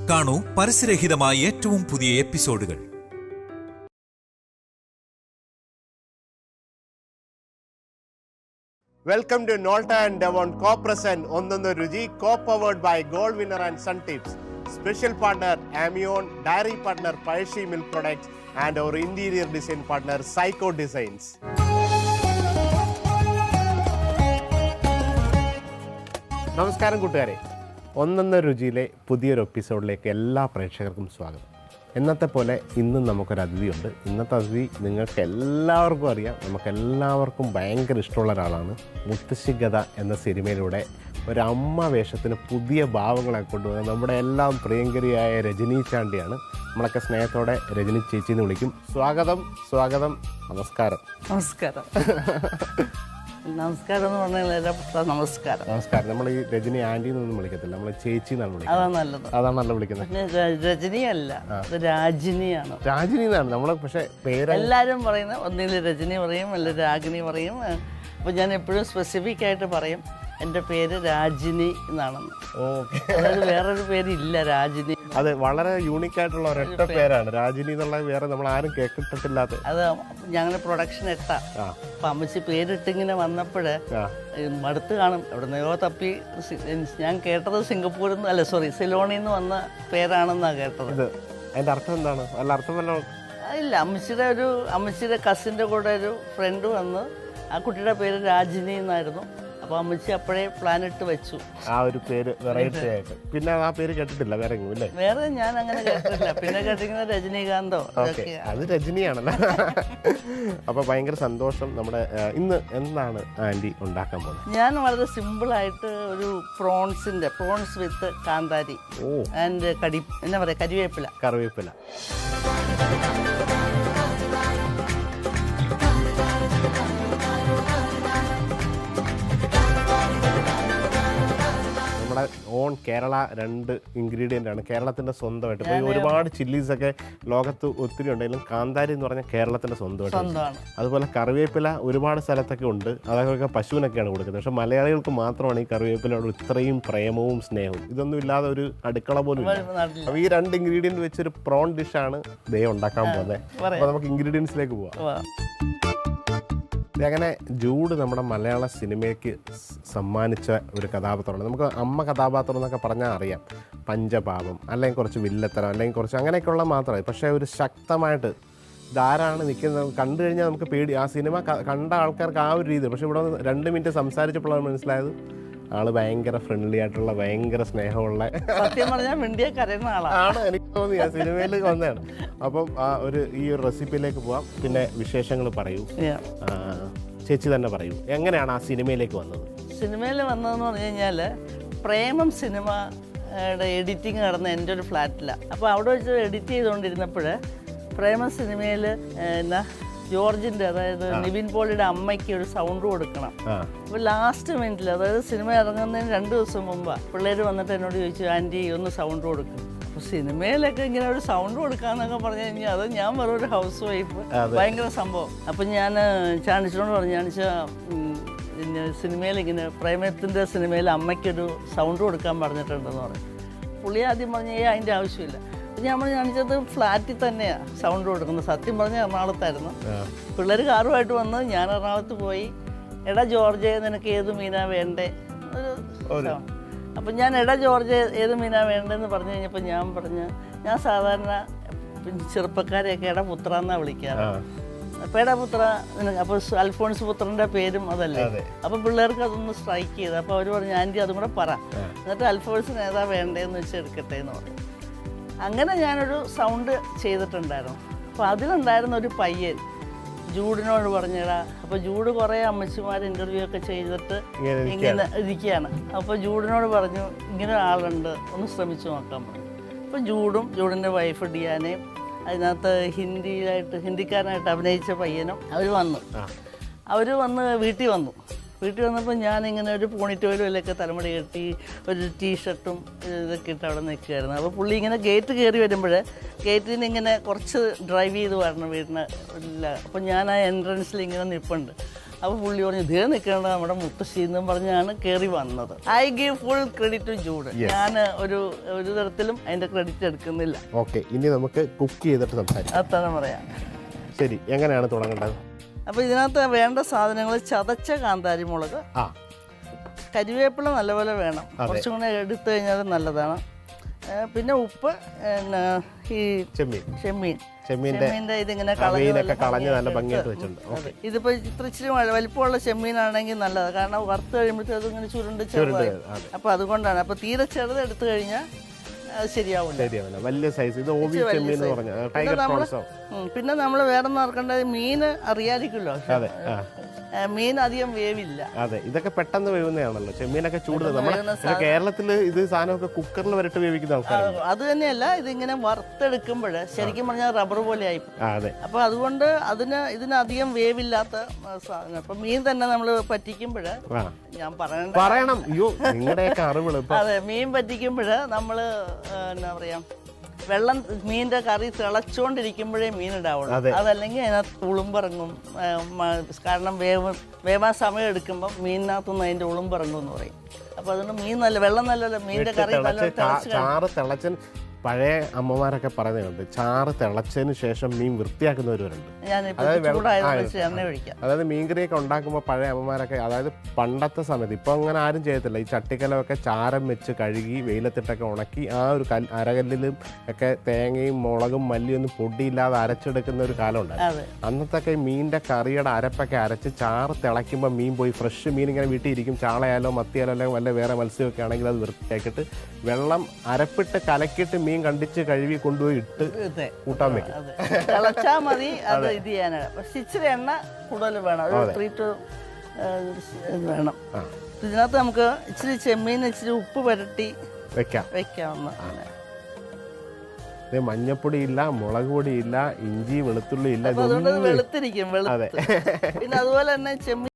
കാണൂ പരസ്യരഹിതമായ ഏറ്റവും പുതിയ എപ്പിസോഡുകൾ. Welcome to Nolta and Devon co-present Ondannu Ruji, co-powered by Gold Winner and Sun Tips. Special partner Amion, dairy partner Payashee Milk Products and our interior design partner Psycho Designs. നമസ്കാരം കൂട്ടുകാരെ, ഒന്നൊന്ന് രുചിയിലെ പുതിയൊരു എപ്പിസോഡിലേക്ക് എല്ലാ പ്രേക്ഷകർക്കും സ്വാഗതം. എന്നത്തെ പോലെ ഇന്നും നമുക്കൊരു അതിഥിയുണ്ട്. ഇന്നത്തെ അതിഥി നിങ്ങൾക്ക് എല്ലാവർക്കും അറിയാം, നമുക്കെല്ലാവർക്കും ഭയങ്കര ഇഷ്ടമുള്ള ഒരാളാണ്. മുത്തശ്ശിഗത എന്ന സിനിമയിലൂടെ ഒരു അമ്മ വേഷത്തിന് പുതിയ ഭാവങ്ങളെ കൊണ്ടുവന്നത് നമ്മുടെ എല്ലാം പ്രിയങ്കരിയായ രജനി ചാണ്ടിയാണ്. നമ്മളൊക്കെ സ്നേഹത്തോടെ രജനി ചേച്ചി എന്ന് വിളിക്കും. സ്വാഗതം, സ്വാഗതം, നമസ്കാരം. നമസ്കാരം. നമസ്കാരം എന്ന് പറഞ്ഞാൽ നമസ്കാരം. നമസ്കാരം. നമ്മൾ ഈ രജനി ആൻറ്റി എന്നൊന്നും വിളിക്കത്തില്ല, നമ്മൾ ചേച്ചി എന്നാണ് വിളിക്കുന്നത്. അതാണ് നല്ലത്. അതാണല്ലോ വിളിക്കുന്നത്. പിന്നെ രജനിയല്ല, രാജിനിയാണ്. രാജിനി എന്നാണ് നമ്മൾ, പക്ഷെ പേര് എല്ലാവരും പറയുന്നത് ഒന്നിൽ രജനി പറയും, അല്ലെങ്കിൽ രാഗിനി പറയും. അപ്പോൾ ഞാൻ എപ്പോഴും സ്പെസിഫിക് ആയിട്ട് പറയും എൻ്റെ പേര് രാജിനി എന്നാണെന്ന്. ഓക്കെ. അതായത് വേറൊരു പേരില്ല രാജിനി. അതെ, വളരെ യൂണിക് ആയിട്ടുള്ള ഒരൊറ്റ പേരാണ് രാജിനി എന്നുള്ള. വേറെ നമ്മൾ ആരും കേട്ടിട്ടില്ലാത്ത. അത് ഞങ്ങൾ പ്രൊഡക്ഷൻ എത്താം. അപ്പം അമ്മച്ചി പേരിട്ടിങ്ങനെ വന്നപ്പോൾ മടുത്ത് കാണും. എവിടുന്നയോ തപ്പി. ഞാൻ കേട്ടത് സിംഗപ്പൂരിൽ നിന്ന്, അല്ല സോറി, സിലോണിൽ നിന്ന് വന്ന പേരാണെന്നാണ് കേട്ടത്. അതിന്റെ അർത്ഥം എന്താണ്? അല്ല, അർത്ഥം വല്ല ഇല്ല. അമ്മച്ചിയുടെ കസിൻ്റെ കൂടെ ഒരു ഫ്രണ്ട് വന്ന് ആ കുട്ടിയുടെ പേര് രാജിനി എന്നായിരുന്നു. അപ്പോൾ അമ്മച്ചി അപ്പോഴേ പ്ലാൻ ഇട്ട് വെച്ചു ആ ഒരു പേര് വെറൈറ്റി ആയിട്ട്. പിന്നെ ആ പേര് കേട്ടിട്ടില്ല വേറെ എങ്ങും ഇല്ലേ? വേറെ ഞാൻ അങ്ങനെ കേട്ടിട്ടില്ല. പിന്നെ കേട്ടിരിക്കുന്നത് രജനീകാന്തോ. അത് രജനിയാണല്ലോ. അപ്പൊ ഭയങ്കര സന്തോഷം. നമ്മുടെ ഇന്ന് എന്താണ് ആന്റി ഉണ്ടാക്കാൻ പോകുന്നത്? ഞാൻ വളരെ സിമ്പിളായിട്ട് ഒരു പ്രോൺസ് വിത്ത് കാന്താരി ആൻഡ് എന്നാ പറയാ, കറിവേപ്പില. ഓൺ കേരള 2 ഇൻഗ്രീഡിയൻ്റ് ആണ്, കേരളത്തിൻ്റെ സ്വന്തമായിട്ട്. ഇപ്പോൾ ഒരുപാട് ചില്ലീസൊക്കെ ലോകത്ത് ഒത്തിരി ഉണ്ടെങ്കിലും കാന്താരി എന്ന് പറഞ്ഞാൽ കേരളത്തിൻ്റെ സ്വന്തമായിട്ട്. അതുപോലെ കറിവേപ്പില ഒരുപാട് സ്ഥലത്തൊക്കെ ഉണ്ട്, അതൊക്കെ പശുവിനൊക്കെയാണ് കൊടുക്കുന്നത്. പക്ഷെ മലയാളികൾക്ക് മാത്രമാണ് ഈ കറിവേപ്പിലയോട് ഇത്രയും പ്രേമവും സ്നേഹവും. ഇതൊന്നും ഇല്ലാതെ ഒരു അടുക്കള പോലും ഇല്ല. അപ്പോൾ ഈ 2 ഇൻഗ്രീഡിയൻറ്റ് വെച്ചൊരു പ്രോൺ ഡിഷാണ് ദേ ഉണ്ടാക്കാൻ പോകുന്നത്. അപ്പോൾ നമുക്ക് ഇൻഗ്രീഡിയൻസിലേക്ക് പോവാം. അങ്ങനെ ജൂഡ് നമ്മുടെ മലയാള സിനിമയ്ക്ക് സമ്മാനിച്ച ഒരു കഥാപാത്രമാണ്. നമുക്ക് അമ്മ കഥാപാത്രം എന്നൊക്കെ പറഞ്ഞാൽ അറിയാം, പഞ്ചപാപം അല്ലെങ്കിൽ കുറച്ച് വില്ലത്തരം അല്ലെങ്കിൽ കുറച്ച് അങ്ങനെയൊക്കെയുള്ള മാത്രമേ. പക്ഷേ ഒരു ശക്തമായിട്ട് ധാരാണ് നിൽക്കുന്നത്. കണ്ടു കഴിഞ്ഞാൽ നമുക്ക് പേടി. ആ സിനിമ കണ്ട ആൾക്കാർക്ക് ആ ഒരു രീതി. പക്ഷെ ഇവിടെ 2 മിനിറ്റ് സംസാരിച്ചപ്പോഴാണ് മനസ്സിലായത് ആള് ഭയങ്കര ഫ്രണ്ട്ലി ആയിട്ടുള്ള, ഭയങ്കര സ്നേഹമുള്ള, സത്യം പറഞ്ഞാൽ മിണ്ടിയെ കരയുന്ന ആളാണ്. എനിക്ക് തോന്നി ആ സിനിമയിൽ വന്നതാണ്. അപ്പം ഈ ഒരു റെസിപ്പിയിലേക്ക് പോവാം. പിന്നെ വിശേഷങ്ങൾ പറയൂ, ചേച്ചി തന്നെ പറയൂ, എങ്ങനെയാണ് ആ സിനിമയിലേക്ക് വന്നത്? സിനിമയിൽ വന്നതെന്ന് പറഞ്ഞു കഴിഞ്ഞാൽ പ്രേമം സിനിമയുടെ എഡിറ്റിങ് നടന്ന എൻ്റെ ഒരു ഫ്ലാറ്റിലാണ്. അപ്പോൾ അവിടെ വെച്ച് എഡിറ്റ് ചെയ്തുകൊണ്ടിരുന്നപ്പോൾ പ്രേമം സിനിമയിൽ ജോർജിൻ്റെ, അതായത് നിവിൻ പോളിയുടെ അമ്മയ്ക്ക് ഒരു സൗണ്ട് കൊടുക്കണം. അപ്പോൾ ലാസ്റ്റ് മിനിറ്റിൽ, അതായത് സിനിമ ഇറങ്ങുന്നതിന് 2 ദിവസം മുമ്പാണ് പിള്ളേർ വന്നിട്ട് എന്നോട് ചോദിച്ചു, ആൻറ്റി ഒന്ന് സൗണ്ട് കൊടുക്കും. അപ്പോൾ സിനിമയിലൊക്കെ ഇങ്ങനെ ഒരു സൗണ്ട് കൊടുക്കാന്നൊക്കെ പറഞ്ഞു കഴിഞ്ഞാൽ അത് ഞാൻ വെറും ഒരു ഹൗസ് വൈഫ്, ഭയങ്കര സംഭവം. അപ്പം ഞാൻ ചാണിച്ചോട് പറഞ്ഞു, പിന്നെ സിനിമയിൽ ഇങ്ങനെ പ്രേമത്തിൻ്റെ സിനിമയിൽ അമ്മയ്ക്കൊരു സൗണ്ട് കൊടുക്കാൻ പറഞ്ഞിട്ടുണ്ടെന്ന് പറഞ്ഞു. പുള്ളി ആദ്യം പറഞ്ഞു അതിൻ്റെ ആവശ്യമില്ല. ഞാൻ കാണിച്ചത് ഫ്ലാറ്റിൽ തന്നെയാണ് സൗണ്ട് കൊടുക്കുന്നത്. സത്യം പറഞ്ഞാൽ എറണാകുളത്തായിരുന്നു. പിള്ളേർ കാറുമായിട്ട് വന്ന് ഞാൻ എറണാകുളത്ത് പോയി. എടാ ജോർജ്, നിനക്ക് ഏത് മീനാ വേണ്ടേ? അപ്പം ഞാൻ എടാ ജോർജ് ഏത് മീനാ വേണ്ടതെന്ന് പറഞ്ഞു കഴിഞ്ഞപ്പോൾ ഞാൻ സാധാരണ ചെറുപ്പക്കാരെയൊക്കെ എടാ പുത്ര എന്നാണ് വിളിക്കാറ്. അപ്പോൾ എടാ പുത്ര, അപ്പോൾ അൽഫോൺസ് പുത്രൻ്റെ പേരും അതല്ലേ. അപ്പോൾ പിള്ളേർക്ക് അതൊന്ന് സ്ട്രൈക്ക് ചെയ്ത്. അപ്പോൾ അവർ പറഞ്ഞു, ആൻറ്റി അതും കൂടെ പറ, എന്നിട്ട് അൽഫോൺസിന് ഏതാ വേണ്ടതെന്ന് വെച്ച് എടുക്കട്ടെ എന്ന് പറഞ്ഞു. അങ്ങനെ ഞാനൊരു സൗണ്ട് ചെയ്തിട്ടുണ്ടായിരുന്നു. അപ്പോൾ അതിലുണ്ടായിരുന്ന ഒരു പയ്യൻ ജൂഡിനോട് പറഞ്ഞടാ. അപ്പോൾ ജൂഡ് കുറേ അമ്മച്ചിമാർ ഇൻ്റർവ്യൂ ഒക്കെ ചെയ്തിട്ട് ഇങ്ങനെ ഇരിക്കുകയാണ്. അപ്പോൾ ജൂഡിനോട് പറഞ്ഞു, ഇങ്ങനെ ആളുണ്ട്, ഒന്ന് ശ്രമിച്ചു നോക്കാൻ പറഞ്ഞു. അപ്പോൾ ജൂഡിൻ്റെ വൈഫ് ഡിയാനയും അതിനകത്ത് ഹിന്ദിക്കാരനായിട്ട് അഭിനയിച്ച പയ്യനും അവർ വന്ന് വീട്ടിൽ വന്നപ്പോൾ ഞാനിങ്ങനെ ഒരു പോണിറ്റോയിലൊക്കെ തലമുടി കെട്ടി ഒരു ടീഷർട്ടും ഇതൊക്കെ ഇട്ട് അവിടെ നിൽക്കുമായിരുന്നു. അപ്പോൾ പുള്ളി ഇങ്ങനെ ഗേറ്റ് കയറി വരുമ്പോൾ ഗേറ്റിൽ നിന്ന് ഇങ്ങനെ കുറച്ച് ഡ്രൈവ് ചെയ്ത് വരണം വീടിന് ഇല്ല. അപ്പോൾ ഞാൻ ആ എൻട്രൻസിൽ ഇങ്ങനെ നിൽപ്പുണ്ട്. അപ്പോൾ പുള്ളി പറഞ്ഞു ഇതേ നിൽക്കേണ്ട നമ്മുടെ മുത്തശ്ശി എന്നും പറഞ്ഞാണ് കയറി വന്നത്. I give full credit to Jude. ഞാൻ ഒരു തരത്തിലും അതിന്റെ ക്രെഡിറ്റ് എടുക്കുന്നില്ല. ഓക്കെ, ഇനി നമുക്ക് കുക്ക് ചെയ്തിട്ട് സംസാരിക്കാം. അതാണ് പറയാം. ശരി, എങ്ങനെയാണ് തുടങ്ങേണ്ടത്? അപ്പോൾ ഇതിനകത്ത് വേണ്ട സാധനങ്ങൾ ചതച്ച കാന്താരി മുളക്, കരിവേപ്പില നല്ലപോലെ വേണം, കുറച്ചും കൂടെ എടുത്തു കഴിഞ്ഞാൽ നല്ലതാണ്. പിന്നെ ഉപ്പ്, ഈ ചെമ്മീൻ്റെ ഇതിങ്ങനെ കളഞ്ഞ് നല്ല ഭംഗിയായിട്ട് വെച്ചിട്ടുണ്ട്. ഇതിപ്പോൾ ഇച്ചിരി വലിപ്പമുള്ള ചെമ്മീനാണെങ്കിൽ നല്ലതാണ്, കാരണം വറുത്ത് കഴിയുമ്പോഴത്തേക്ക് അതിങ്ങനെ ചുരുണ്ട് ചെറുതായി. അപ്പോൾ അതുകൊണ്ടാണ്. അപ്പോൾ തീരെ ചെറുത് എടുത്തു കഴിഞ്ഞാൽ ശരിയാവില്ല. വലിയ സൈസ്. ഇത് പിന്നെ നമ്മൾ വേറെ നോക്കേണ്ടത് മീൻ അറിയാതിരിക്കുമല്ലോ, മീൻ അധികം വേവില്ല. അതെ, ഇതൊക്കെ പെട്ടെന്ന് വേവുന്നതാണല്ലോ ചെമ്മീനൊക്കെ. ചൂട് നമ്മുടെ കേരളത്തിൽ ഇത് സാധനമൊക്കെ കുക്കറിൽ വരട്ട് വേവിക്കുന്ന ആൾക്കാർ. അത് തന്നെയല്ല, ഇതിങ്ങനെ വറുത്തെടുക്കുമ്പോൾ ശരിക്കും പറഞ്ഞാൽ റബ്ബർ പോലെ ആയി. അപ്പൊ അതുകൊണ്ട് ഇതിനധികം വേവില്ലാത്ത സാധനം. അപ്പൊ മീൻ തന്നെ നമ്മൾ പറ്റിക്കുമ്പോൾ ഞാൻ പറയണം, നിങ്ങളുടെയൊക്കെ അറിവുകൾ. അതെ, മീൻ പറ്റിക്കുമ്പോൾ നമ്മൾ എന്നാ പറയാ, മീനിന്റെ കറി തിളച്ചുകൊണ്ടിരിക്കുമ്പോഴേ മീൻ ഇടാവുള്ളൂ. അതല്ലെങ്കിൽ അതിനകത്ത് ഉളുമ്പിറങ്ങും. കാരണം വേവാൻ സമയം എടുക്കുമ്പോൾ മീനിനകത്തുനിന്ന് അതിന്റെ ഉളുമ്പിറങ്ങും എന്ന് പറയും. അപ്പൊ അതുകൊണ്ട് മീൻ വെള്ളം നല്ലല്ലോ, മീനിന്റെ കറി തിളച്ച് പഴയ അമ്മമാരൊക്കെ പറയുന്നുണ്ട്, ചാറ് തിളച്ചതിന് ശേഷം മീൻ വൃത്തിയാക്കുന്നവരുണ്ട്. അതായത് മീൻകറിയൊക്കെ ഉണ്ടാക്കുമ്പോൾ പഴയ അമ്മമാരൊക്കെ, അതായത് പണ്ടത്തെ സമയത്ത്, ഇപ്പൊ അങ്ങനെ ആരും ചെയ്യത്തില്ല, ഈ ചട്ടിക്കലമൊക്കെ ചാരം വെച്ച് കഴുകി വെയിലത്തിട്ടൊക്കെ ഉണക്കി ആ ഒരു അരകല്ലിലും ഒക്കെ തേങ്ങയും മുളകും മല്ലിയൊന്നും പൊടിയില്ലാതെ അരച്ചെടുക്കുന്ന ഒരു കാലം ഉണ്ടായിരുന്നു. അന്നത്തൊക്കെ മീനിന്റെ കറിയുടെ അരപ്പൊക്കെ അരച്ച് ചാറ് തിളയ്ക്കുമ്പോൾ മീൻ പോയി ഫ്രഷ് മീൻ ഇങ്ങനെ വീട്ടിൽ ഇരിക്കും. ചാളയാലോ മത്തിയാലോ അല്ലെങ്കിൽ വല്ല വേറെ മത്സ്യമൊക്കെ ആണെങ്കിൽ അത് വൃത്തിയാക്കിയിട്ട് വെള്ളം അരപ്പിട്ട് കലക്കിയിട്ട് മീൻ കണ്ടിച്ച് കഴുകി കൊണ്ടുപോയി ഇട്ട് കൂട്ടാൻ വെക്കും. തിളച്ചാ മതി അത് ഇത് ചെയ്യാനാണ്. പക്ഷെ ഇച്ചിരി എണ്ണ കൂടുതൽ വേണം, വേണം. ഇതിനകത്ത് നമുക്ക് ഇച്ചിരി ചെമ്മീൻ ഇച്ചിരി ഉപ്പ് പുരട്ടി വെക്കാവുന്ന. മഞ്ഞപ്പൊടി ഇല്ല, മുളക് പൊടി ഇല്ല, ഇഞ്ചി വെളുത്തുള്ളി ഇല്ല, വെളുത്തിരിക്കും. പിന്നെ അതുപോലെ തന്നെ ചെമ്മീൻ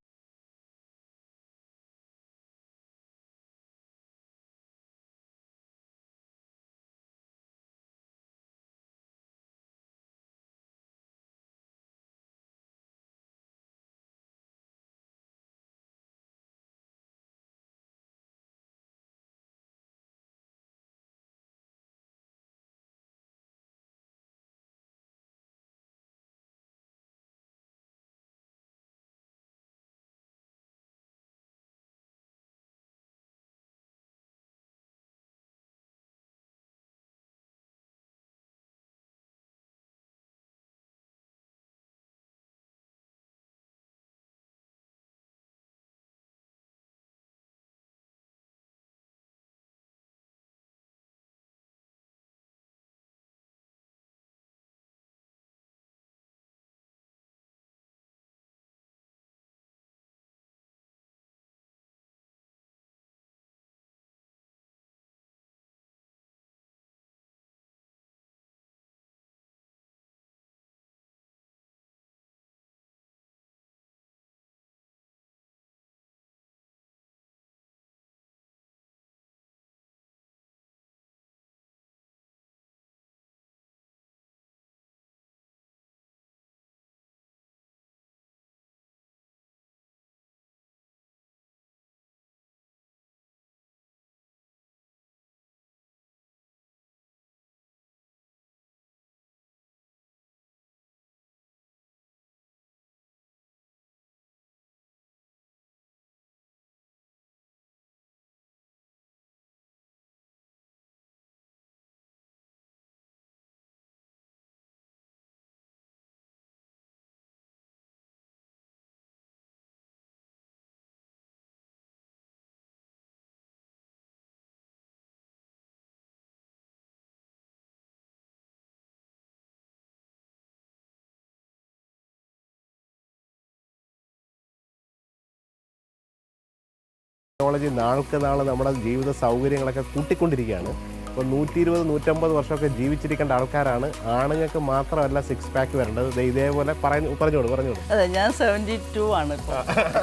ടെക്നോളജി നാൾക്ക് നാൾ നമ്മുടെ ജീവിത സൗകര്യങ്ങളൊക്കെ കൂട്ടിക്കൊണ്ടിരിക്കുകയാണ്. ഇപ്പോൾ 120-150 വർഷമൊക്കെ ജീവിച്ചിരിക്കേണ്ട ആൾക്കാരാണ്. ആണുങ്ങൾക്ക് മാത്രമല്ല സിക്സ് പാക്ക് വരേണ്ടത്. ഇതേപോലെ പറഞ്ഞോളൂ. അതെ, ഞാൻ 72 ആണ് ഇപ്പോൾ.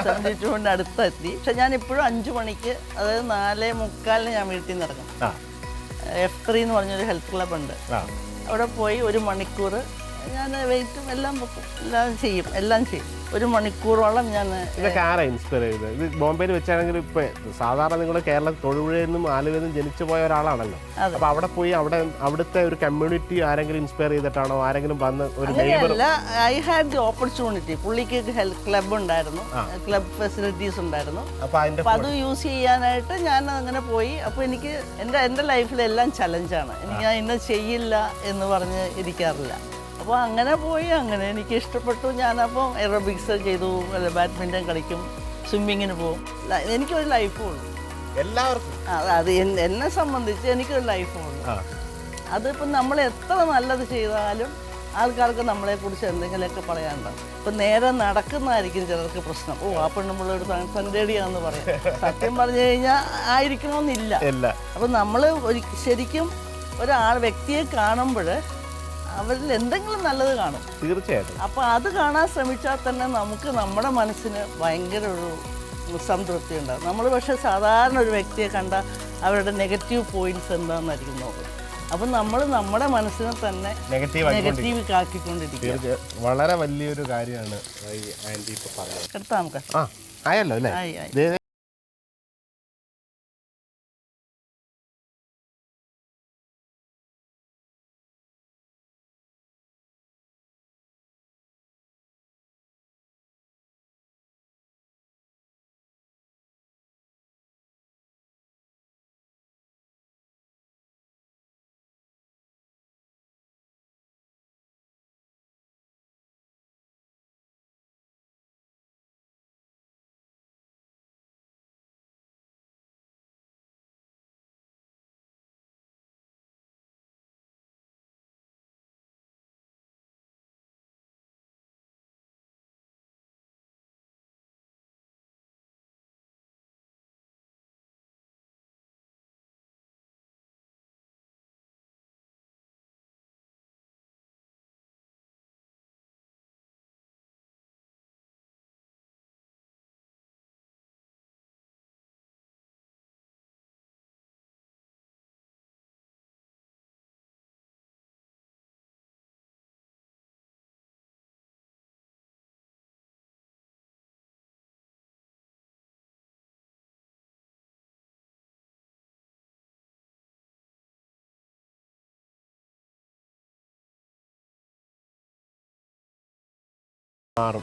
72 അടുത്തെത്തി. പക്ഷെ ഞാൻ ഇപ്പോഴും 5 മണിക്ക്, അതായത് 4:45 ഞാൻ വീട്ടിൽ നിന്ന് ഇറങ്ങും. F3 എന്ന് പറഞ്ഞൊരു ഹെൽത്ത് ക്ലബ് ഉണ്ട്. അവിടെ പോയി 1 മണിക്കൂർ ഞാൻ വെയിറ്റും എല്ലാം വെക്കും, എല്ലാം ചെയ്യും. 1 മണിക്കൂറോളം ഞാൻ ഇതൊക്കെ ആരാ ഇൻസ്പയർ ചെയ്തത്? ഇത് ബോംബെയിൽ വെച്ചാണെങ്കിൽ ഇപ്പൊ സാധാരണ നിങ്ങൾ കേരള തൊഴിലുഴയിൽ നിന്നും ആലുവയിൽ നിന്നും ജനിച്ചു പോയ ഒരാളാണല്ലോ. അപ്പൊ അവിടെ പോയി അവിടുത്തെ ഒരു കമ്മ്യൂണിറ്റി ആരെങ്കിലും ഇൻസ്പയർ ചെയ്തിട്ടാണോ, ആരെങ്കിലും വന്ന് ഒരു ഐ ഹാഡ് ദി ഓപ്പർച്യൂണിറ്റി. പുള്ളിക്ക് ഹെൽത്ത് ക്ലബ് ഉണ്ടായിരുന്നു, ക്ലബ് ഫെസിലിറ്റീസ് ഉണ്ടായിരുന്നു. അപ്പൊ അത് യൂസ് ചെയ്യാനായിട്ട് ഞാൻ അങ്ങനെ പോയി. അപ്പൊ എനിക്ക് എൻ്റെ ലൈഫിലെല്ലാം ചലഞ്ചാണ്. ഞാൻ ഇന്ന് ചെയ്യില്ല എന്ന് പറഞ്ഞ് ഇരിക്കാറില്ല. അപ്പോൾ അങ്ങനെ പോയി, അങ്ങനെ എനിക്ക് ഇഷ്ടപ്പെട്ടു. ഞാനപ്പോൾ എറോബിക്സ് ചെയ്തു, ബാഡ്മിൻ്റൺ കളിക്കും, സ്വിമ്മിങ്ങിന് പോകും. എനിക്കൊരു ലൈഫേ ഉള്ളൂ. എല്ലാവർക്കും അത് എന്നെ സംബന്ധിച്ച് എനിക്കൊരു ലൈഫേ ഉള്ളൂ. അതിപ്പോൾ നമ്മൾ എത്ര നല്ലത് ചെയ്താലും ആൾക്കാർക്ക് നമ്മളെക്കുറിച്ച് എന്തെങ്കിലുമൊക്കെ പറയാനുണ്ടാവും. ഇപ്പം നേരെ നടക്കുന്നതായിരിക്കും ചിലർക്ക് പ്രശ്നം. ആ പെണ്ണുമ്പിള്ളൊരു സന്ദേടിയാന്ന് പറയാം. സത്യം പറഞ്ഞു കഴിഞ്ഞാൽ ആയിരിക്കണമെന്നില്ല. അപ്പം നമ്മൾ ശരിക്കും വ്യക്തിയെ കാണുമ്പോൾ അവരിൽ എന്തെങ്കിലും നല്ലത് കാണും, തീർച്ചയായിട്ടും. അപ്പോൾ അത് കാണാൻ ശ്രമിച്ചാൽ തന്നെ നമുക്ക് നമ്മുടെ മനസ്സിന് ഭയങ്കര ഒരു സംതൃപ്തി ഉണ്ടാകും. നമ്മൾ പക്ഷേ സാധാരണ ഒരു വ്യക്തിയെ കണ്ടാൽ അവരുടെ നെഗറ്റീവ് പോയിന്റ്സ് എന്താണെന്നായിരിക്കും നോക്കുന്നത്. അപ്പം നമ്മൾ നമ്മുടെ മനസ്സിനെ തന്നെ നെഗറ്റീവ് ആക്കിക്കൊണ്ടിരിക്കുക. വളരെ വലിയൊരു കാര്യമാണ് ആൻറ്റി ഇപ്പോൾ പറഞ്ഞത്. എടുത്താൽ നമുക്ക് ആയല്ലോ അല്ലേ?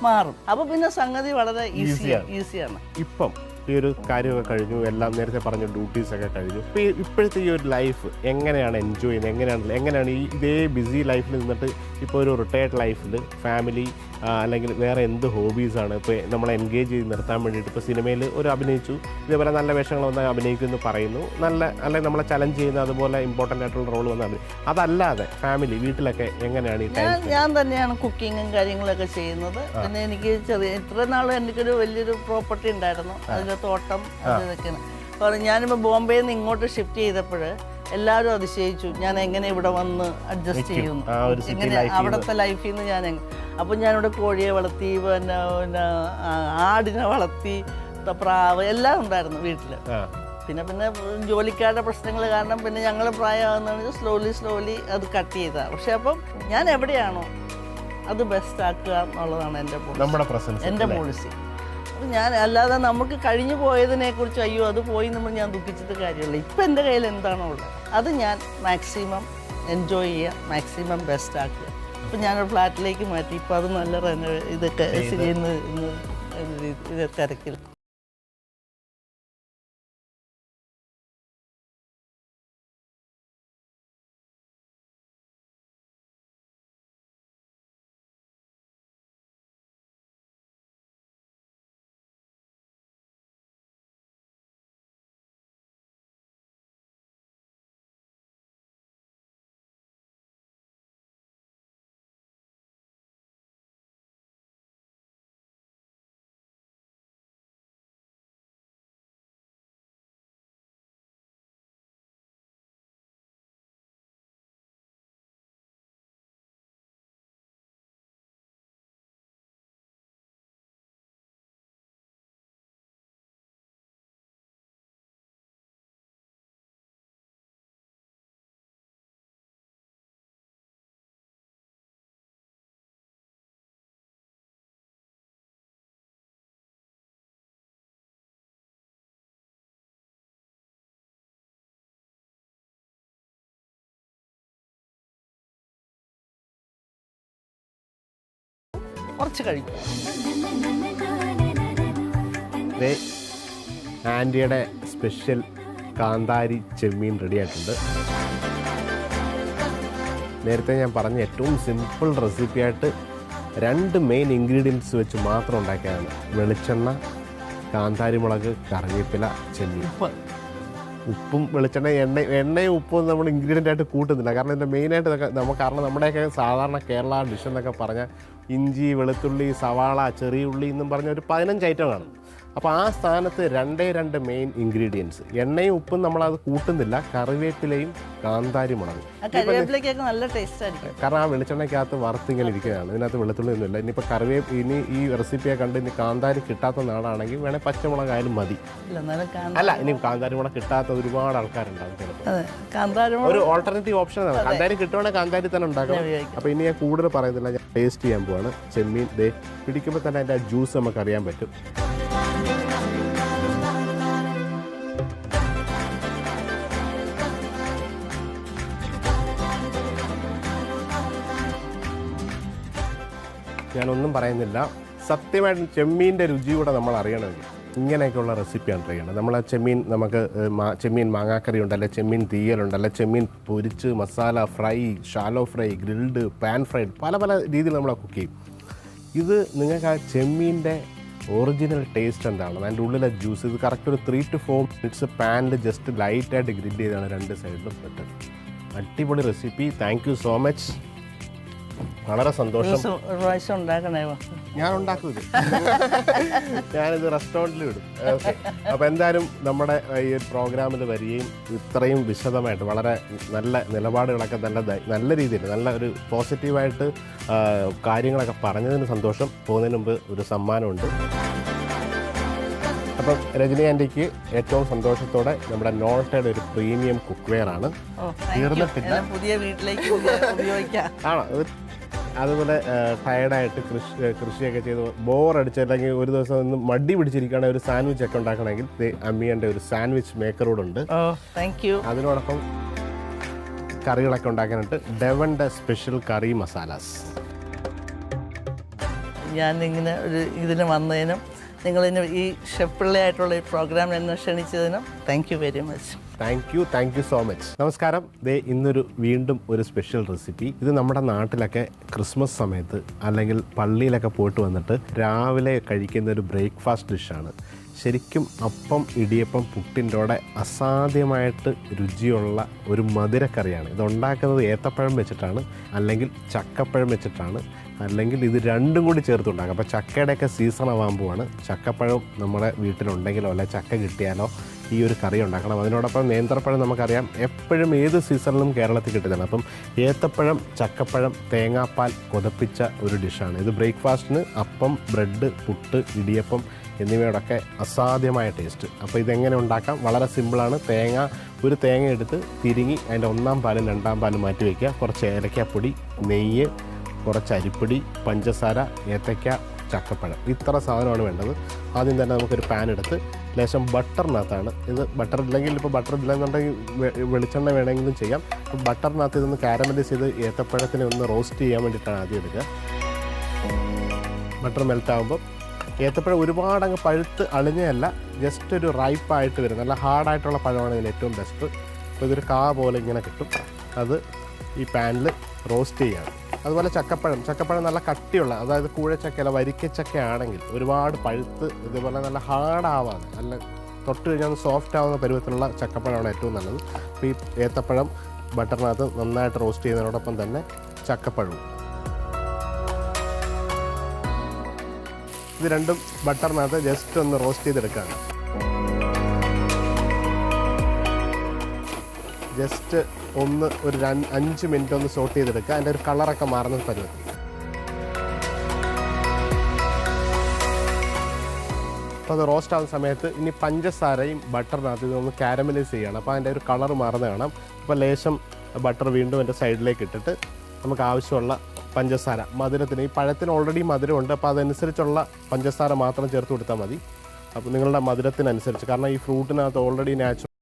മാറും. അപ്പോൾ പിന്നെ സംഗതി വളരെ ഈസിയാണ്. ഇപ്പം ഈ ഒരു കാര്യമൊക്കെ കഴിഞ്ഞു, എല്ലാം നേരത്തെ പറഞ്ഞ ഡ്യൂട്ടീസൊക്കെ കഴിഞ്ഞു. ഇപ്പോഴത്തെ ഈ ഒരു ലൈഫ് എങ്ങനെയാണ് എൻജോയ് ചെയ്യുന്നത്? എങ്ങനെയാണ് ഇതേ ബിസി ലൈഫിൽ നിന്നിട്ട് ഇപ്പോൾ ഒരു റിട്ടയർഡ് ലൈഫിൽ ഫാമിലി അല്ലെങ്കിൽ വേറെ എന്ത് ഹോബീസാണ് ഇപ്പോൾ നമ്മളെ എൻഗേജ് ചെയ്ത് നിർത്താൻ വേണ്ടിയിട്ട്? ഇപ്പോൾ സിനിമയിൽ ഒരു അഭിനയിച്ചു, ഇതേപോലെ നല്ല വേഷങ്ങൾ വന്ന് അഭിനയിക്കുമെന്ന് പറയുന്നു, അല്ലെങ്കിൽ നമ്മളെ ചലഞ്ച് ചെയ്യുന്ന അതുപോലെ ഇമ്പോർട്ടൻ്റ് ആയിട്ടുള്ള റോൾ വന്ന് അഭിനയിക്കും. അതല്ലാതെ ഫാമിലി വീട്ടിലൊക്കെ എങ്ങനെയാണ് ഈ ടൈം? ഞാൻ തന്നെയാണ് കുക്കിങ്ങും കാര്യങ്ങളൊക്കെ ചെയ്യുന്നത്. പിന്നെ എനിക്ക് ഇത്ര നാൾ എനിക്കൊരു വലിയൊരു പ്രോപ്പർട്ടി ഉണ്ടായിരുന്നു, അതിൻ്റെ തോട്ടം ഇതൊക്കെയാണ്. ഞാനിപ്പോൾ ബോംബെയിൽ നിന്ന് ഇങ്ങോട്ട് ഷിഫ്റ്റ് ചെയ്തപ്പോൾ എല്ലാവരും അതിശയിച്ചു ഞാൻ എങ്ങനെ ഇവിടെ വന്ന് അഡ്ജസ്റ്റ് ചെയ്യുന്നു, എങ്ങനെ അവിടുത്തെ ലൈഫിൽ നിന്ന് ഞാൻ. അപ്പം ഞാനിവിടെ കോഴിയെ വളർത്തി, പിന്നെ ആടിനെ വളർത്തി, പ്രാവ് എല്ലാം ഉണ്ടായിരുന്നു വീട്ടിൽ. പിന്നെ ജോലിക്കാരുടെ പ്രശ്നങ്ങൾ കാരണം പിന്നെ ഞങ്ങൾ പ്രായമാകുന്നതെന്ന് സ്ലോലി അത് കട്ട് ചെയ്തതാണ്. പക്ഷെ അപ്പം ഞാൻ എവിടെയാണോ അത് ബെസ്റ്റ് ആക്കുക എന്നുള്ളതാണ് എൻ്റെ പോളിസി. അപ്പം ഞാൻ അല്ലാതെ നമുക്ക് കഴിഞ്ഞു പോയതിനെക്കുറിച്ച് അയ്യോ അത് പോയി നമ്മൾ ഞാൻ ദുഃഖിച്ചിട്ട് കാര്യമില്ല. ഇപ്പം എൻ്റെ കയ്യിൽ എന്താണോ ഉള്ളത് അത് ഞാൻ മാക്സിമം എൻജോയ് ചെയ്യുക, മാക്സിമം ബെസ്റ്റ് ആക്കുക. ഇപ്പം ഞാനൊരു ഫ്ലാറ്റിലേക്ക് മാറ്റി, ഇപ്പം അത് നല്ല ഇതൊക്കെ ഇത് തിരക്കിൽ കുറച്ച് കഴിക്കും. ആൻറ്റിയുടെ സ്പെഷ്യൽ കാന്താരി ചെമ്മീൻ റെഡി ആയിട്ടുണ്ട്. നേരത്തെ ഞാൻ പറഞ്ഞ ഏറ്റവും സിമ്പിൾ റെസിപ്പിയായിട്ട് 2 മെയിൻ ഇൻഗ്രീഡിയൻസ് വെച്ച് മാത്രം ഉണ്ടാക്കിയതാണ്. വെളിച്ചെണ്ണ, കാന്താരി മുളക്, കറിവേപ്പില, ചെമ്മീൻ. ഉപ്പും വെളിച്ചെണ്ണ എണ്ണയും ഉപ്പും നമ്മൾ ഇൻഗ്രീഡിയൻ്റ് ആയിട്ട് കൂട്ടുന്നില്ല. കാരണം ഇതിൻ്റെ മെയിനായിട്ട് കാരണം നമ്മുടെയൊക്കെ സാധാരണ കേരള ഡിഷ് എന്നൊക്കെ പറഞ്ഞാൽ ഇഞ്ചി, വെളുത്തുള്ളി, സവാള, ചെറിയ ഉള്ളി എന്നും പറഞ്ഞ ഒരു 15 ഐറ്റം കാണും. അപ്പോൾ ആ സ്ഥാനത്ത് 2 മെയിൻ ഇൻഗ്രീഡിയൻസ്, എണ്ണയും ഉപ്പും നമ്മളത് കൂട്ടുന്നില്ല, കറിവേപ്പിലയും കാന്താരി മുളകും. നല്ല ടേസ്റ്റ് ആയിരിക്കും. കാരണം ആ വെളിച്ചെണ്ണയ്ക്കകത്ത് വറുത്തിങ്ങനെ ഇരിക്കുകയാണ്, ഇതിനകത്ത് വെളുത്തുള്ളി ഒന്നുമില്ല. ഇനിയിപ്പോൾ ഇനി ഈ റെസിപ്പിയെ കണ്ട് ഇനി കാന്താരി കിട്ടാത്ത നാടാണെങ്കിൽ വേണേൽ പച്ചമുളകായാലും മതി. അല്ല, ഇനി കാന്താരി മുളക് കിട്ടാത്ത ഒരുപാട് ആൾക്കാരുണ്ടാവും ചിലപ്പോൾ. ഒരു ഓൾട്ടർനേറ്റീവ് ഓപ്ഷനാണ്. കാന്താരി കിട്ടുവാണെങ്കിൽ കാന്താരി തന്നെ ഉണ്ടാക്കണം. അപ്പോൾ ഇനി ഞാൻ കൂടുതൽ പറയുന്നില്ല, ഞാൻ ടേസ്റ്റ് ചെയ്യാൻ പോവാണ്. ചെമ്മീൻ പിടിക്കുമ്പോൾ തന്നെ അതിൻ്റെ ആ ജ്യൂസ് നമുക്ക് അറിയാൻ പറ്റും. ഞാനൊന്നും പറയുന്നില്ല. സത്യമായിട്ടും ചെമ്മീൻ്റെ രുചി കൂടെ നമ്മൾ അറിയണമെങ്കിൽ ഇങ്ങനെയൊക്കെയുള്ള റെസിപ്പിയാണ് ട്രൈ ചെയ്യണം. നമ്മൾ ചെമ്മീൻ ചെമ്മീൻ മാങ്ങാക്കറി ഉണ്ടല്ലേ, ചെമ്മീൻ തീയലുണ്ടല്ലേ, ചെമ്മീൻ പൊരിച്ച് masala fry, shallow fry, grilled, pan fried, പല രീതിയിൽ നമ്മൾ കുക്ക് ചെയ്യും. ഇത് നിങ്ങൾക്ക് ആ ചെമ്മീൻ്റെ ഒറിജിനൽ ടേസ്റ്റ് എന്താണ്, അതിൻ്റെ ഉള്ളിലെ ജ്യൂസ്, ഇത് കറക്റ്റ് ഒരു 3 to 4 മിനിറ്റ്സ് പാനിൽ ജസ്റ്റ് ലൈറ്റായിട്ട് ഗ്രിൽ ചെയ്താണ് 2 സൈഡിലും പെട്ടത്. അടിപൊളി recipe. Thank you so much. വളരെ സന്തോഷം. ഞാൻ ഉണ്ടാക്കും ഞാനിത് റെസ്റ്റോറൻറ്റിൽ വിടും. ഓക്കെ, അപ്പോൾ എന്തായാലും നമ്മുടെ ഈ ഒരു പ്രോഗ്രാമിൽ വരികയും ഇത്രയും വിശദമായിട്ട് വളരെ നല്ല നിലപാടുകളൊക്കെ നല്ല രീതിയിൽ നല്ല ഒരു പോസിറ്റീവായിട്ട് കാര്യങ്ങളൊക്കെ പറഞ്ഞതിന് സന്തോഷം. പോകുന്നതിന് മുമ്പ് ഒരു സമ്മാനമുണ്ട്. അപ്പം രജനി ആൻറ്റിക്ക് ഏറ്റവും സന്തോഷത്തോടെ നമ്മുടെ നോൾട്ടയുടെ ഒരു പ്രീമിയം കുക്ക് വെയർ ആണ്. തീർന്നിട്ടില്ല, പുതിയ വീട്ടിലേക്ക് ഉപയോഗിക്കാം. ആണോ? അതുപോലെ ടയർഡായിട്ട് കൃഷിയൊക്കെ ചെയ്ത് ബോറടിച്ച് അല്ലെങ്കിൽ ഒരു ദിവസം ഒന്ന് മടി പിടിച്ചിരിക്കുകയാണെങ്കിൽ ഒരു സാൻഡ്വിച്ച് ഒക്കെ ഉണ്ടാക്കണമെങ്കിൽ അമ്മിയൻ്റെ ഒരു സാൻഡ്വിച്ച് മേക്കറോടുണ്ട്. അതിനോടൊപ്പം കറികളൊക്കെ ഉണ്ടാക്കാനായിട്ട് ഡെവൻ്റെ സ്പെഷ്യൽ കറി മസാലാസ്. ഞാൻ ഇങ്ങനെ ഇതിന് വന്നതിനും നിങ്ങളിന് ഈ ഷെഫ് പിള്ളയായിട്ടുള്ള ഈ പ്രോഗ്രാം എന്നെ ക്ഷണിച്ചതിനും thank you very much. Thank you so much. നമസ്കാരം. ഇന്നൊരു വീണ്ടും ഒരു സ്പെഷ്യൽ റെസിപ്പി. ഇത് നമ്മുടെ നാട്ടിലൊക്കെ ക്രിസ്മസ് സമയത്ത് അല്ലെങ്കിൽ പള്ളിയിലൊക്കെ പോയിട്ട് വന്നിട്ട് രാവിലെ കഴിക്കുന്ന ഒരു ബ്രേക്ക്ഫാസ്റ്റ് ഡിഷാണ്. ശരിക്കും അപ്പം, ഇടിയപ്പം, പുട്ടിൻ്റെ കൂടെ അസാധ്യമായിട്ട് രുചിയുള്ള ഒരു മധുരക്കറിയാണ്. ഇതുണ്ടാക്കുന്നത് ഏത്തപ്പഴം വെച്ചിട്ടാണ്, അല്ലെങ്കിൽ ചക്കപ്പഴം വെച്ചിട്ടാണ്, അല്ലെങ്കിൽ ഇത് രണ്ടും കൂടി ചേർത്തുണ്ടാക്കാം. അപ്പോൾ ചക്കയുടെയൊക്കെ സീസൺ ആവാൻ പോവാണ്. ചക്കപ്പഴം നമ്മുടെ വീട്ടിലുണ്ടെങ്കിലോ അല്ലെ ചക്ക കിട്ടിയാലോ ഈ ഒരു കറി ഉണ്ടാക്കണം. അതിനോടൊപ്പം നേന്ത്രപ്പഴം നമുക്കറിയാം എപ്പോഴും ഏത് സീസണിലും കേരളത്തിൽ കിട്ടുന്നതാണ്. അപ്പം ഏത്തപ്പഴം, ചക്കപ്പഴം, തേങ്ങാപ്പാൽ കൊതപ്പിച്ച ഒരു ഡിഷാണ് ഇത്. ബ്രേക്ക്ഫാസ്റ്റിന് അപ്പം, ബ്രെഡ്, പുട്ട്, ഇടിയപ്പം എന്നിവയോടൊക്കെ അസാധ്യമായ ടേസ്റ്റ്. അപ്പോൾ ഇതെങ്ങനെ ഉണ്ടാക്കാം? വളരെ സിമ്പിളാണ്. ഒരു തേങ്ങ എടുത്ത് തിരുങ്ങി അതിൻ്റെ 1-ാം പാലും 2-ാം പാലും മാറ്റി വയ്ക്കുക. കുറച്ച് ഏലക്കാപ്പൊടി, നെയ്യ്, കുറച്ച് അരിപ്പൊടി, പഞ്ചസാര, ഏത്തയ്ക്ക, ചക്കപ്പഴം, ഇത്ര സാധനമാണ് വേണ്ടത്. ആദ്യം തന്നെ നമുക്കൊരു പാൻ എടുത്ത് ലേശം ബട്ടറിനകത്താണ് ഇത്. ബട്ടർ ഇല്ലെങ്കിൽ ഇപ്പോൾ ബട്ടർ ഇല്ലെന്നുണ്ടെങ്കിൽ വെളിച്ചെണ്ണ വേണമെങ്കിലും ചെയ്യാം. ബട്ടറിനകത്ത് ഇതൊന്ന് കാരമലൈസ് ചെയ്ത് ഏത്തപ്പഴത്തിനെ ഒന്ന് റോസ്റ്റ് ചെയ്യാൻ വേണ്ടിയിട്ടാണ് ആദ്യം എടുക്കുക. ബട്ടർ മെൽറ്റാകുമ്പോൾ ഏത്തപ്പഴം ഒരുപാട് അങ്ങ് പഴുത്ത് അളിഞ്ഞല്ല, ജസ്റ്റ് ഒരു റൈപ്പായിട്ട് വരും. നല്ല ഹാർഡായിട്ടുള്ള പഴമാണ് ഇതിന് ഏറ്റവും ബെസ്റ്റ്. അപ്പോൾ ഇതൊരു പോലെ ഇങ്ങനെ കിട്ടും. അത് ഈ പാനിൽ റോസ്റ്റ് ചെയ്യുകയാണ്. അതുപോലെ ചക്കപ്പഴം നല്ല കട്ടിയുള്ള, അതായത് കൂഴച്ചക്കയല്ല വരിക്കച്ചക്ക ആണെങ്കിൽ ഒരുപാട് പഴുത്ത് ഇതുപോലെ നല്ല ഹാർഡാവാതെ നല്ല തൊട്ട് കഴിഞ്ഞാൽ ഒന്ന് സോഫ്റ്റ് ആവുന്ന പരുവത്തിലുള്ള ചക്കപ്പഴമാണ് ഏറ്റവും നല്ലത്. അപ്പോൾ ഈ ഏത്തപ്പഴം ബട്ടറിനകത്ത് നന്നായിട്ട് റോസ്റ്റ് ചെയ്യുന്നതിനോടൊപ്പം തന്നെ ചക്കപ്പഴവും, ഇത് രണ്ടും ബട്ടറിനകത്ത് ജസ്റ്റ് ഒന്ന് റോസ്റ്റ് ചെയ്തെടുക്കുകയാണ്. ജസ്റ്റ് ഒരു 5 മിനിറ്റ് ഒന്ന് സോട്ട് ചെയ്തെടുക്കുക. അതിൻ്റെ ഒരു കളറൊക്കെ മാറുന്ന പരുവത്തിൽ. അപ്പോൾ അത് റോസ്റ്റ് ആവുന്ന സമയത്ത് ഇനി പഞ്ചസാരയും ബട്ടറിനകത്ത് ഇതൊന്ന് കാരമലൈസ് ചെയ്യുകയാണ്. അപ്പോൾ അതിൻ്റെ ഒരു കളർ മാറുന്ന കാണാം. അപ്പോൾ ലേശം ബട്ടർ വീണ്ടും എൻ്റെ സൈഡിലേക്ക് ഇട്ടിട്ട് നമുക്ക് ആവശ്യമുള്ള പഞ്ചസാര, മധുരത്തിന്, ഈ പഴത്തിന് ഓൾറെഡി മധുരമുണ്ട്, അപ്പോൾ അതനുസരിച്ചുള്ള പഞ്ചസാര മാത്രം ചേർത്ത് കൊടുത്താൽ മതി. അപ്പോൾ നിങ്ങളുടെ മധുരത്തിനനുസരിച്ച്, കാരണം ഈ ഫ്രൂട്ടിനകത്ത് ഓൾറെഡി നാച്ചുറൽ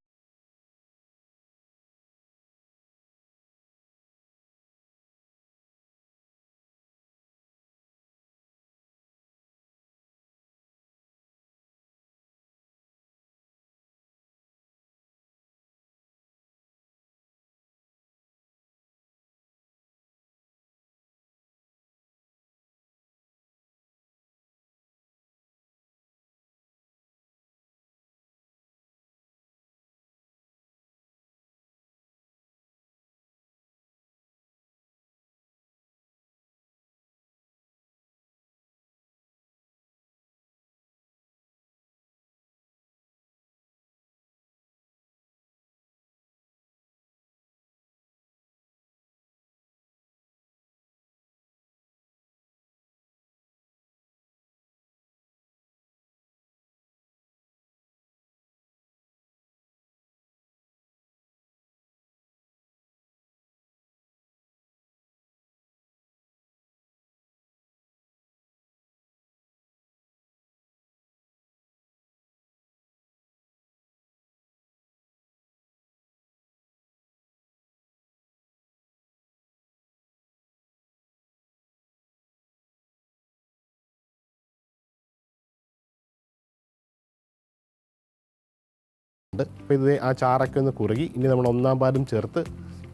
അപ്പോൾ ഇത് ആ ചാറൊക്കെ ഒന്ന് കുറുകി ഇനി നമ്മൾ ഒന്നാം പാലും ചേർത്ത്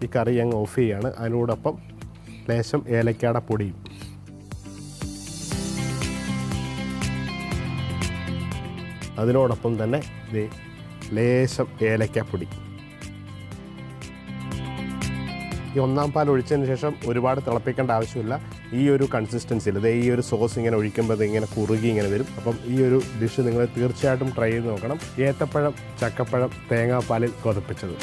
ഈ കറി അങ്ങ് ഓഫ് ചെയ്യുകയാണ്. അതിനോടൊപ്പം ലേശം ഏലക്കയുടെ പൊടിയും. അതിനോടൊപ്പം തന്നെ ഇത് ലേശം ഏലക്കാപ്പൊടി. ഈ ഒന്നാം പാൽ ഒഴിച്ചതിന് ശേഷം ഒരുപാട് തിളപ്പിക്കേണ്ട ആവശ്യമില്ല. ഈ ഒരു കൺസിസ്റ്റൻസിയിൽ ഈ ഒരു സോസ് ഇങ്ങനെ ഒഴിക്കുമ്പോൾ അത് ഇങ്ങനെ കുറുകി ഇങ്ങനെ വരും. അപ്പം ഈ ഒരു ഡിഷ് നിങ്ങൾ തീർച്ചയായിട്ടും ട്രൈ ചെയ്ത് നോക്കണം. ഏത്തപ്പഴം, ചക്കപ്പഴം, തേങ്ങാപ്പാലിൽ കൊതപ്പിച്ചത്.